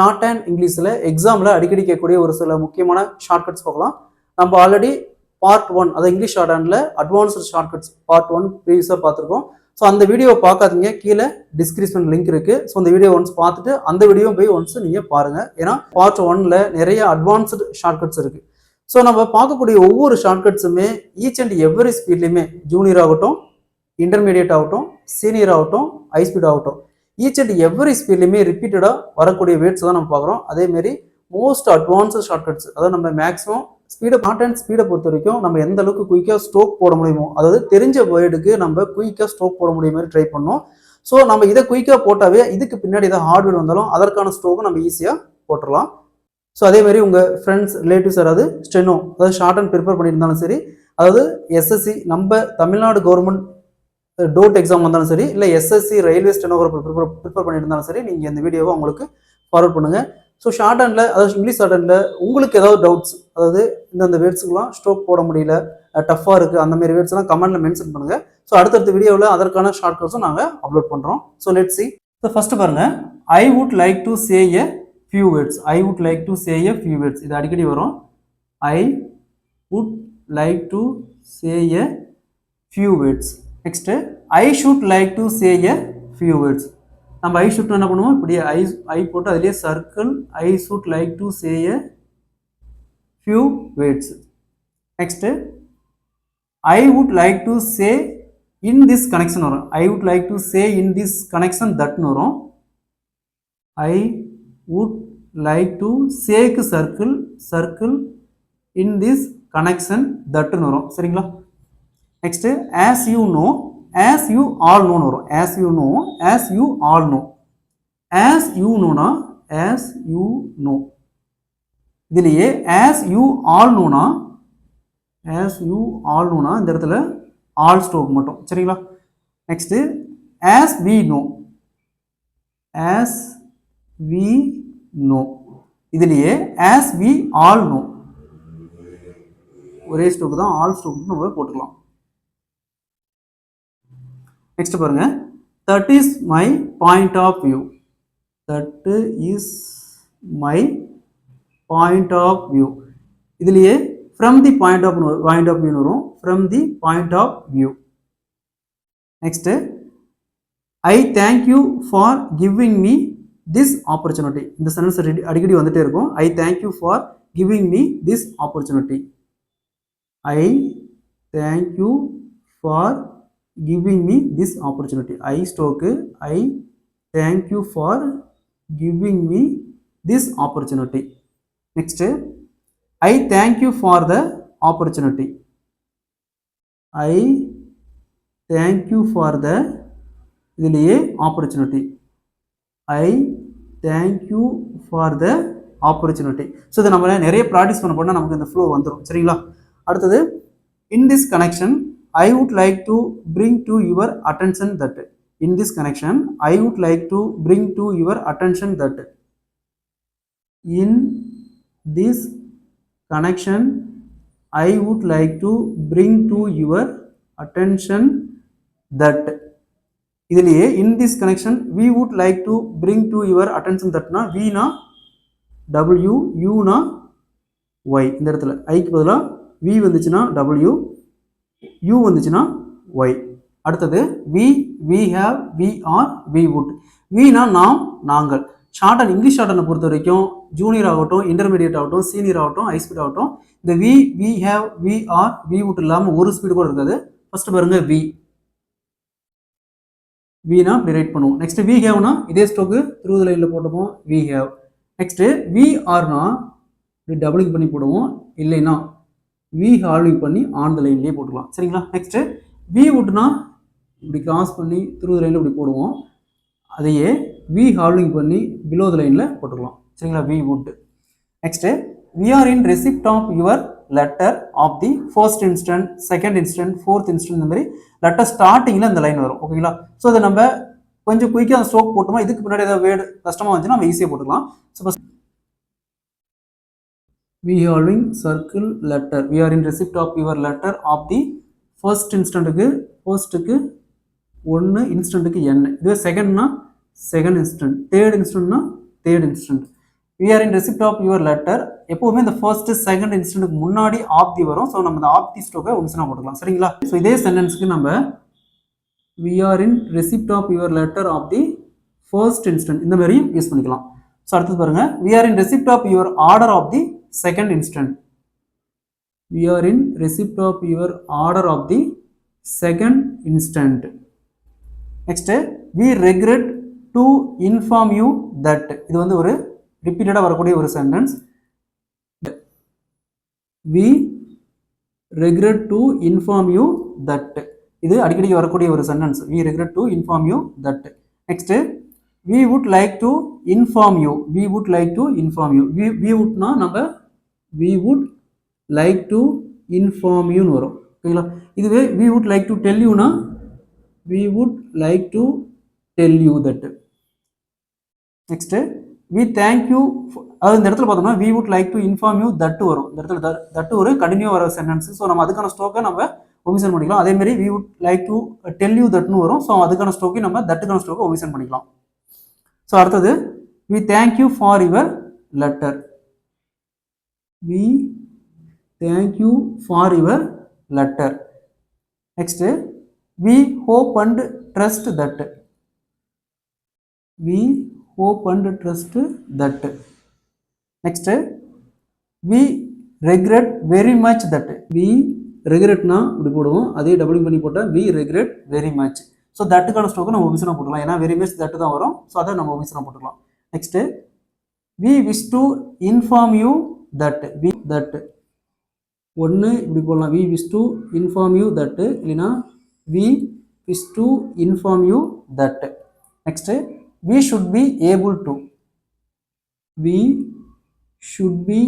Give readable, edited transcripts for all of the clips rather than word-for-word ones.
Short and இங்கிலீஷில் எக்ஸாமில் அடிக்கடி கேட்கக்கூடிய ஒரு சில முக்கியமான ஷார்ட்கட்ஸ் பார்க்கலாம். நம்ம ஆல்ரெடி பார்ட் 1, அதாவது English short handle advanced shortcuts part 1 ப்ரீவியஸாக பார்த்துருக்கோம். ஸோ அந்த வீடியோவை பார்க்காதீங்க, கீழே டிஸ்கிரிப்ஷன் லிங்க் இருக்குது. ஸோ அந்த வீடியோ ஒன்ஸ் பார்த்துட்டு அந்த வீடியோ போய் ஒன்ஸ் நீங்கள் பாருங்கள். ஏன்னா பார்ட் 1ல் நிறைய அட்வான்ஸ்டு ஷார்ட்கட்ஸ் இருக்குது. ஸோ நம்ம பார்க்கக்கூடிய ஒவ்வொரு ஷார்ட்கட்ஸுமே ஈச் அண்ட் எவ்ரி ஸ்பீட்லையுமே ஜூனியர் ஆகட்டும், இன்டர்மீடியட் ஆகட்டும், சீனியர் ஆகட்டும், ஹை ஸ்பீட் ஆகட்டும், ஈச் அண்ட் எவ்ரி ஸ்பீட்லையுமே ரிப்பீட்டடாக வரக்கூடிய வேர்ட்ஸ் தான் நம்ம பார்க்குறோம். அதேமாரி மோஸ்ட் அட்வான்ஸ்டு ஷார்ட்கட்ஸ், அதாவது நம்ம மேக்ஸிமம் ஸ்பீடை பொறுத்த வரைக்கும் நம்ம எந்த அளவுக்கு குயிக்காக ஸ்ட்ரோக் போட முடியுமோ, அதாவது தெரிஞ்ச வேர்டுக்கு நம்ம குயிக்காக ஸ்ட்ரோக் போட முடியும் மாதிரி ட்ரை பண்ணோம். ஸோ நம்ம இதை குயிக்காக போட்டாவே இதுக்கு பின்னாடி ஏதாவது ஹார்ட்வேர் வந்தாலும் அதற்கான ஸ்ட்ரோக்கும் நம்ம ஈஸியாக போட்டுடலாம். ஸோ அதேமாதிரி உங்கள் ஃப்ரெண்ட்ஸ், ரிலேட்டிவ்ஸ் யாராவது ஸ்டெனோ, அதாவது ஷார்ட் அண்ட் ப்ரிப்பேர் பண்ணியிருந்தாலும் சரி, அதாவது எஸ்எஸ்சி நம்ம தமிழ்நாடு கவர்மெண்ட் டோட் எக்ஸாம் வந்தாலும் சரி, இல்லை எஸ்எஸ்சி ரயில்வே ஸ்டெனோகிராஃபர் ப்ரிப்பேர் பண்ணியிருந்தாலும் சரி, நீங்கள் இந்த வீடியோவை உங்களுக்கு ஃபார்வர்ட் பண்ணுங்கள். ஸோ ஷார்ட் ஹேண்டில், அதாவது இங்கிலீஷ் ஷார்ட் ஹேண்டில் உங்களுக்கு ஏதாவது டவுட்ஸ், அதாவது இந்தந்த வேர்ட்ஸுக்கெலாம் ஸ்ட்ரோக் போட முடியல, டஃப்பாக இருக்குது, அந்த மாதிரி வேர்ட்ஸ்லாம் கமெண்ட்டில் மென்ஷன் பண்ணுங்கள். ஸோ அடுத்தடுத்த வீடியோவில் அதற்கான ஷார்ட்கட்ஸும் நாங்கள் அப்லோட் பண்ணுறோம். So let's see. So first பாருங்கள், I would like to say a few words. I would like to say a few words, இது அடிக்கடி வரும். I would like to say a few words. Next I should like to say a few words. நம்ம I should என்ன பண்ணுவோம், இப்படி I போட்டு அதிலே circle I should like to say a few words. Next I would like to say in this connection வரும். I would like to say in this connection தட்னு வரும். I would like to சேக்கு circle in this connection தட்னு வரும். சரிங்களா? Next as you know, as you all know வரும். as you know, as you all know. as you know-னா as you know. இதுலயே as you all know-னா as you all know-னா இந்த இடத்துல all stroke மட்டும். சரிங்களா? Next as we know, as we know. இதுலயே as we all know ஒரே stroke தான், all stroke நம்ம போட்டுக்கலாம். நெக்ஸ்ட் பாருங்க, that is my point of view. that is my point of view. இதுலயே from the point of view வரும். from the point of view. next I thank you for giving me this opportunity. இந்த sentence அடிக்கடி வந்துட்டே இருக்கும். I thank you for giving me this opportunity. I thank you for giving me this opportunity. I stroke I thank you for giving me this opportunity. next I thank you for the opportunity. I thank you for the இதுலயே opportunity. I thank you for the opportunity. So இதை நம்ம நிறைய practice பண்ண போனால் நமக்கு இந்த flow வந்துடும். சரிங்களா? அடுத்தது in this connection I would like to bring to your attention that. in this connection I would like to bring to your attention that. in this connection I would like to bring to your attention that. இதுலயே in this connection we would like to bring to your attention that னா we னா w, u னா y. இந்த இடத்துல I க்கு பதிலா v வந்துச்சுன்னா w, u வந்துச்சுன்னா y. அடுத்தது we, we have, we are, we would. we னா நாம், நாங்கள். ஷார்ட் அண்ட் இங்கிலீஷ் ஷார்ட் ஹேண்டை பொறுத்த வரைக்கும் ஜூனியர் ஆகட்டும், இன்டர்மீடியட் ஆகட்டும், சீனியர் ஆகட்டும், ஹை ஸ்பீட் ஆகட்டும், இந்த we have, we are, we would இல்லாமல் ஒரு ஸ்பீடு கூட இருக்காது. ஃபர்ஸ்ட் பாருங்க we னா இப்படி ரைட் பண்ணுவோம். நெக்ஸ்ட் we have னா இதே ஸ்ட்ரோக்கு த்ரூ தி லைன்ல போட்டுப்போம் we have. Next we are னா இப்படி டபுளிங் பண்ணி போடுவோம், இல்லைன்னா we ஹால்விங் பண்ணி ஆன் தி லைன்லேயே போட்டுக்கலாம். சரிங்களா? நெக்ஸ்ட் we would னா இப்படி கிராஸ் பண்ணி த்ரூ தி லைன்ல இப்படி போடுவோம், அதையே we ஹால்விங் பண்ணி பிலோ தி லைன்ல போட்டுக்கலாம். சரிங்களா? we would. Next we are in receipt of your letter of the first instant, second instant, fourth instant. இந்த மாதிரி லெட்டர் ஸ்டார்டிங்கில் இந்த லைன் வரும். ஓகேங்களா? ஸோ அதை நம்ம கொஞ்சம் குயிக்காக ஸ்ட்ரோக் போட்டோமா, இதுக்கு முன்னாடி ஏதாவது வேர்டு கஷ்டமாக வந்துச்சுன்னா நம்ம ஈஸியாக போட்டுக்கலாம். So first we having circle letter. we are in receipt of your letter of the first instantக்கு firstக்கு 1, instantக்கு n. இதுவே செகண்ட்னா செகண்ட் இன்ஸ்டன்ட், தேர்ட் இன்ஸ்டன்ட்னா third instant. we are in receipt of your letter எப்பவுமே இந்த ஃபர்ஸ்ட் செகண்ட் இன்ஸ்டன்ட்க்கு முன்னாடி of the வரும். ஸோ நம்ம இந்த ஆப் தி ஸ்டோக்கை ஒமிஷனாக போட்டுக்கலாம். சரிங்களா? ஸோ இதே சென்டென்ஸ்க்கு நம்ம we are in receipt of your letter of the first instant இந்த மாதிரியும் யூஸ் பண்ணிக்கலாம். ஸோ அடுத்தது பாருங்க, we are in receipt of your order of the second instant. We are in receipt of your order of the second instant. Next, we regret to inform you that இது வந்து ஒரு ரிப்பீட்டடாக வரக்கூடிய ஒரு sentence. we regret to inform you that இது அடிக்கடி வரக்கூடிய ஒரு sentence. we regret to inform you that. next, we would like to inform you. we would like to inform you. we would னா நம்ம we would like to inform you னு வரும். ஓகேங்களா? இதுவே we would like to tell you னா we would like to tell you that. next, we thank you. அதாவது இந்த இடத்துல பார்த்தோம்னா we would like to inform you that வரும். இந்த இடத்துல that ஒரு கண்டினியூ வர சென்டென்ஸ். ஸோ நம்ம அதுக்கான ஸ்டோக்கை நம்ம ஒமிஷன் பண்ணிக்கலாம். அதே மாதிரி we would like to tell you that னு வரும். ஸோ அதுக்கான ஸ்டோக்கை நம்ம தட்டுக்கான ஸ்டோக்கை ஒமிஷன் பண்ணிக்கலாம். ஸோ அடுத்தது we thank you for your letter. we thank you for your letter. next, we hope and trust that. we hope and trust that. next, we regret very much that. we regret னா இப்படி போடுவோம். அதே double பண்ணி போட்டால் we regret very much. So தட்டுக்கான ஸ்டோக்கை நம்ம ஒமிஷனாக போட்டுக்கலாம். ஏன்னா வெரி மச் தட்டு தான் வரும். ஸோ அதை நம்ம ஒமிஷனாக போட்டுக்கலாம். next, we wish to inform you that. we that ஒன்று இப்படி போடலாம். we wish to inform you that இல்லைன்னா we wish to inform you that. next, we should be able to. we should be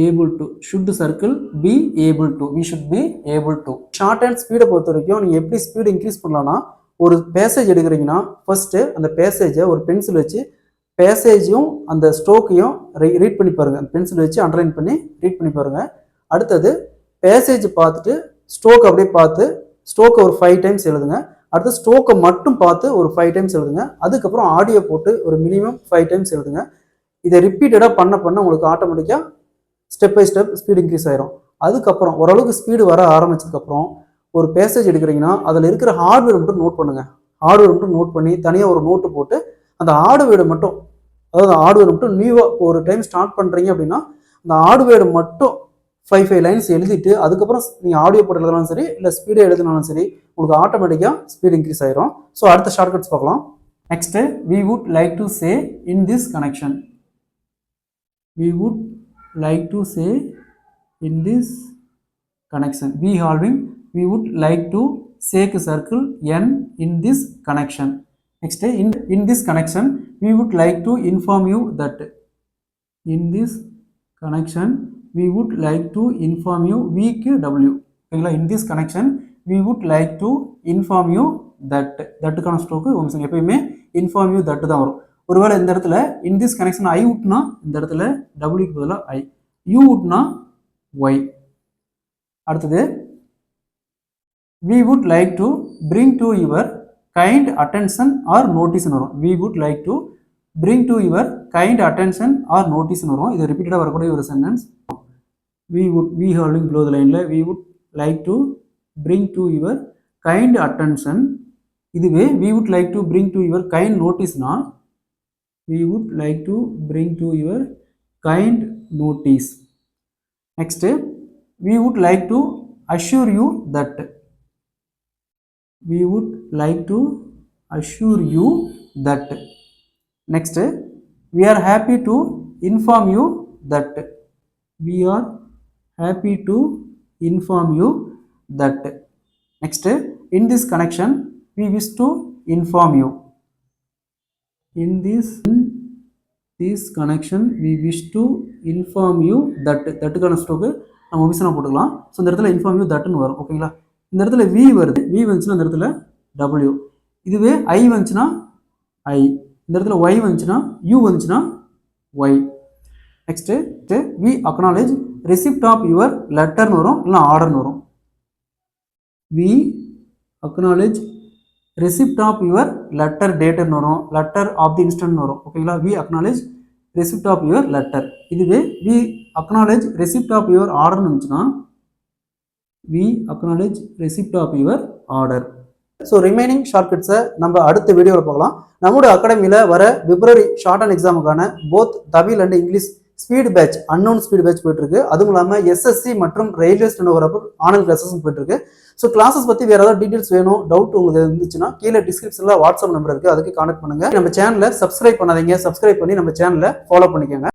able to. should circle be able to. we should be able to. Short and ஸ்பீடை பொறுத்த வரைக்கும் நீங்கள் எப்படி speed increase பண்ணலாம்னா, ஒரு passage எடுக்கிறீங்கன்னா first அந்த பேசேஜை ஒரு பென்சில் வச்சு பேசேஜையும் அந்த ஸ்டோக்கையும் ரீட் பண்ணி பாருங்கள். அந்த பென்சில் வச்சு அண்டர்லைன் பண்ணி ரீட் பண்ணி பாருங்கள். அடுத்தது பேசேஜ் பார்த்துட்டு ஸ்டோக் அப்படியே பார்த்து ஸ்டோக்கை ஒரு 5 டைம்ஸ் எழுதுங்க. அடுத்து ஸ்டோக்கை மட்டும் பார்த்து ஒரு 5 டைம்ஸ் எழுதுங்க. அதுக்கப்புறம் ஆடியோ போட்டு ஒரு மினிமம் 5 டைம்ஸ் எழுதுங்க. இதை ரிப்பீட்டடாக பண்ண உங்களுக்கு ஆட்டோமேட்டிக்காக step by step speed increase ஆயிரும். அதுக்கப்புறம் ஓரளவுக்கு ஸ்பீடு வர ஆரம்பிச்சதுக்கப்புறம் ஒரு பேசேஜ் எடுக்கிறீங்கன்னா அதில் இருக்கிற ஹார்ட்வேர் மட்டும் நோட் பண்ணுங்கள். ஹார்ட்வேர் மட்டும் நோட் பண்ணி தனியாக ஒரு நோட்டு போட்டு அந்த ஹார்ட்வேர்டு மட்டும், அதாவது ஹார்ட்வேர் மட்டும் நியூவாக ஒரு டைம் ஸ்டார்ட் பண்ணுறீங்க அப்படின்னா அந்த ஹார்ட்வேர்டு மட்டும் 5 லைன்ஸ் எழுதிட்டு அதுக்கப்புறம் நீங்கள் ஆடியோ போட்டு எழுதினாலும் சரி இல்லை ஸ்பீடே எழுதினாலும் சரி உங்களுக்கு ஆட்டோமேட்டிக்காக ஸ்பீட் இன்க்ரீஸ் ஆயிரும். ஸோ அடுத்த ஷார்ட்கட்ஸ் பார்க்கலாம். Next, we would like to say in this connection. we would like to say in this connection. we halving, we would like to shake a circle n in this connection. next, in this connection we would like to inform you that. in this connection we would like to inform you week w. ஓகேங்களா? in this connection we would like to inform you that. தட்டுக்கான ஸ்டோக்கு omission. எப்பயுமே inform you that தான் வரும். ஒருவேளை இந்த இடத்துல in this connection I would-னா இந்த இடத்துல w-க்கு பதிலாக I, you would-னா y. அடுத்தது, we would like to bring to your kind attention or notice வரும். we would like to bring to your kind attention or notice வரும். இது ரிப்பீட்டடாக வரக்கூடிய ஒரு sentence. we would, we holding below the line, we would like to bring to your kind attention. இதுவே we would like to bring to your kind notice னா we would like to bring to your kind notice. next, we would like to assure you that. we would like to assure you that. next, we are happy to inform you that. we are happy to inform you that. next, in this connection we wish to inform you. in this connection we wish to inform you that. தட்டுக்கான ஸ்டோக்கு நம்ம ஒமிஷனாக போட்டுக்கலாம். So இந்த இடத்துல inform you தட்டுன்னு வரும். ஓகேங்களா? இந்த இடத்துல வி வருது. வி வந்துச்சுன்னா இந்த இடத்துல டபிள்யூ. இதுவே ஐ வந்துச்சுன்னா ஐ. இந்த இடத்துல ஒய் வந்துச்சுன்னா யூ வந்துச்சுன்னா Y. Next, we acknowledge receipt of your letter னு வரும், இல்லை ஆர்டர்னு வரும். we acknowledge receipt of your letter date னு வரும், letter of the instant னு வரும். ஓகேங்களா? we acknowledge receipt of your letter. இதுவே we acknowledge receipt of your ஆர்டர்னு இருந்துச்சுன்னா we acknowledge receipt of your order. So remaining ஷார்ட்கட்ஸை நம்ம அடுத்த வீடியோவில் பார்க்கலாம். நம்முடைய அகாடமியில் வர பிப்ரவரி ஷார்ட் அண்ட் எக்ஸாமுக்கான both Tamil and English speed batch, அன்னோன் ஸ்பீடு பேட்ச் போயிட்டு இருக்கு. அதுவும் இல்லாமல் எஸ்எஸ்சி மற்றும் ரயில்வே ஸ்டெனோகிராஃபர் ஆன்லைன் கிளாஸஸும் போயிட்டு இருக்கு. ஸோ கிளாஸஸ் பற்றி வேறு ஏதாவது டீட்டெயில்ஸ் வேணும், டவுட் உங்களுக்கு இருந்துச்சுன்னா கீழே டிஸ்கிரிப்ஷனில் வாட்ஸ்அப் நம்பர் இருக்குது, அதுக்கு கான்டாக்ட் பண்ணுங்கள். நம்ம சேனலை சப்ஸ்கிரைப் பண்ணாதீங்க, சப்ஸ்கிரைப் பண்ணி நம்ம சேனலை ஃபாலோ பண்ணிக்கோங்க.